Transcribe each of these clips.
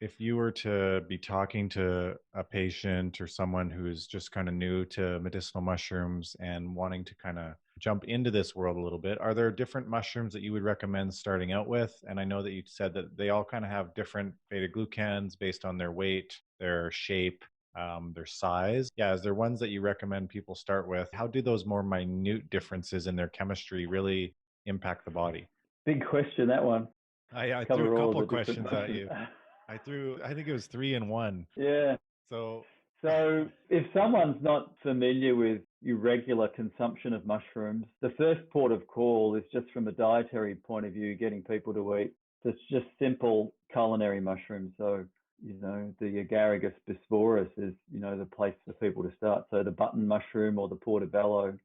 If you were to be talking to a patient or someone who's just kind of new to medicinal mushrooms and wanting to kind of jump into this world a little bit, are there different mushrooms that you would recommend starting out with? And I know that you said that they all kind of have different beta glucans based on their weight, their shape, their size. Yeah, is there ones that you recommend people start with? How do those more minute differences in their chemistry really impact the body? Big question, that one. I threw a Cover all couple the different questions at mushrooms. you. I think it was three in one. Yeah. So, So if someone's not familiar with your regular consumption of mushrooms, the first port of call is just from a dietary point of view, getting people to eat. It's just simple culinary mushrooms. So, the Agaricus bisporus is, the place for people to start. So the button mushroom or the portobello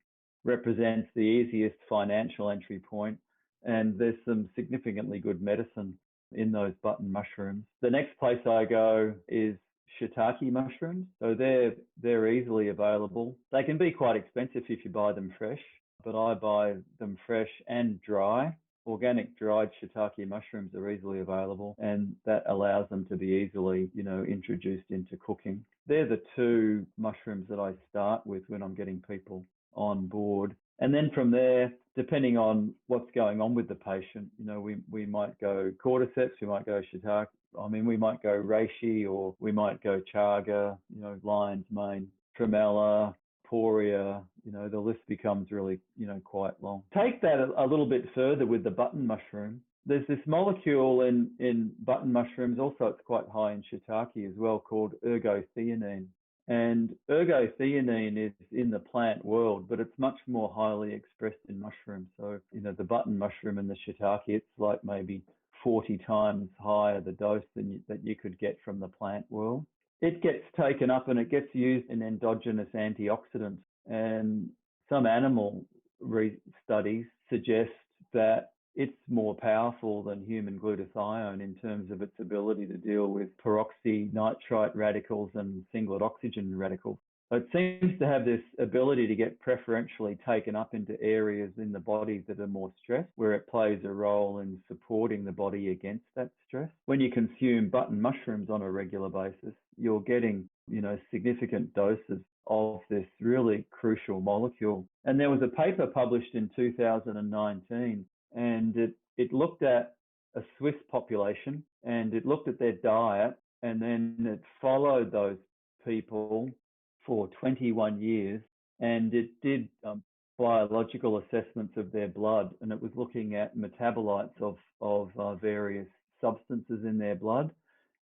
represents the easiest financial entry point, and there's some significantly good medicine in those button mushrooms. The next place I go is Shiitake mushrooms. So they're easily available. They can be quite expensive if you buy them fresh, but I buy them fresh and dry. Organic dried shiitake mushrooms are easily available, and that allows them to be easily, introduced into cooking. They're the two mushrooms that I start with when I'm getting people on board. And then from there, depending on what's going on with the patient, we might go cordyceps, we might go shiitake. I mean, we might go reishi, or we might go chaga, lion's mane, tremella, poria. The list becomes really, quite long. Take that a little bit further with the button mushroom. There's this molecule in button mushrooms, also it's quite high in shiitake as well, called ergothionine. And ergothionine is in the plant world, but it's much more highly expressed in mushrooms. So, the button mushroom and the shiitake, it's like maybe 40 times higher the dose that you could get from the plant world. It gets taken up and it gets used in endogenous antioxidants. And some animal studies suggest that it's more powerful than human glutathione in terms of its ability to deal with peroxynitrite radicals and singlet oxygen radicals. It seems to have this ability to get preferentially taken up into areas in the body that are more stressed, where it plays a role in supporting the body against that stress. When you consume button mushrooms on a regular basis, you're getting, significant doses of this really crucial molecule. And there was a paper published in 2019, and it looked at a Swiss population, and it looked at their diet, and then it followed those people for 21 years, and it did biological assessments of their blood, and it was looking at metabolites of various substances in their blood,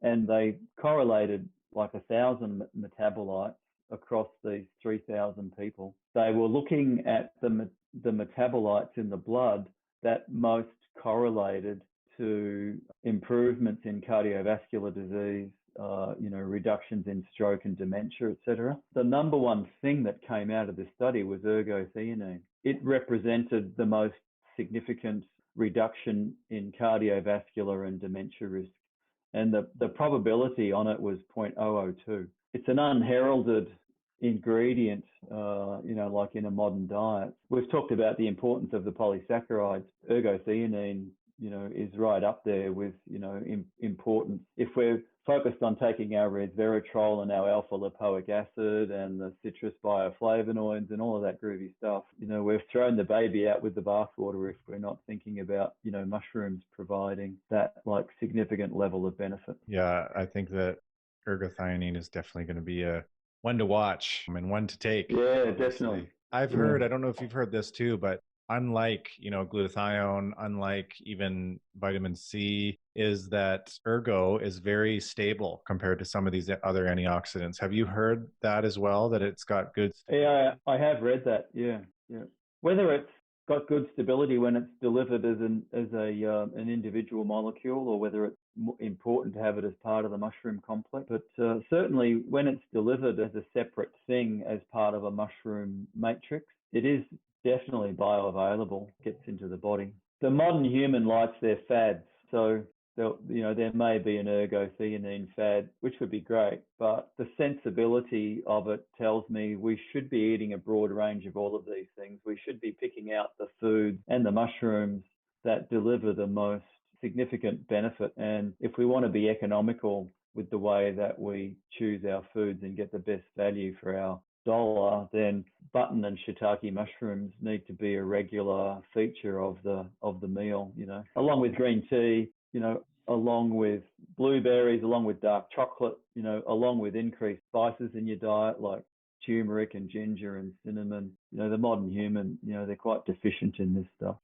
and they correlated like 1,000 metabolites across these 3,000 people. They were looking at the metabolites in the blood that most correlated to improvements in cardiovascular disease, reductions in stroke and dementia, etc. The number one thing that came out of this study was ergothionine. It represented the most significant reduction in cardiovascular and dementia risk. And the probability on it was 0.002. It's an unheralded ingredient, like in a modern diet. We've talked about the importance of the polysaccharides. Ergothionine, is right up there with, importance. If we're focused on taking our resveratrol and our alpha lipoic acid and the citrus bioflavonoids and all of that groovy stuff, we've thrown the baby out with the bathwater if we're not thinking about, mushrooms providing that like significant level of benefit. Yeah, I think that ergothionine is definitely going to be a one to watch and one to take, Yeah, definitely. obviously. I've Yeah. heard, I don't know if you've heard this too, but unlike, glutathione, unlike even vitamin C, is that ergo is very stable compared to some of these other antioxidants. Have you heard that as well, that it's got good? Yeah, I have read that. Yeah, yeah. Whether it's got good stability when it's delivered as an individual molecule, or whether it's important to have it as part of the mushroom complex, but certainly when it's delivered as a separate thing as part of a mushroom matrix, it is definitely bioavailable, gets into the body. The modern human likes their fads, so there may be an ergothionine fad, which would be great, but the sensibility of it tells me we should be eating a broad range of all of these things. We should be picking out the foods and the mushrooms that deliver the most significant benefit. And if we want to be economical with the way that we choose our foods and get the best value for our dollar, then button and shiitake mushrooms need to be a regular feature of the meal, along with green tea, along with blueberries, along with dark chocolate, along with increased spices in your diet like turmeric and ginger and cinnamon. The modern human, they're quite deficient in this stuff.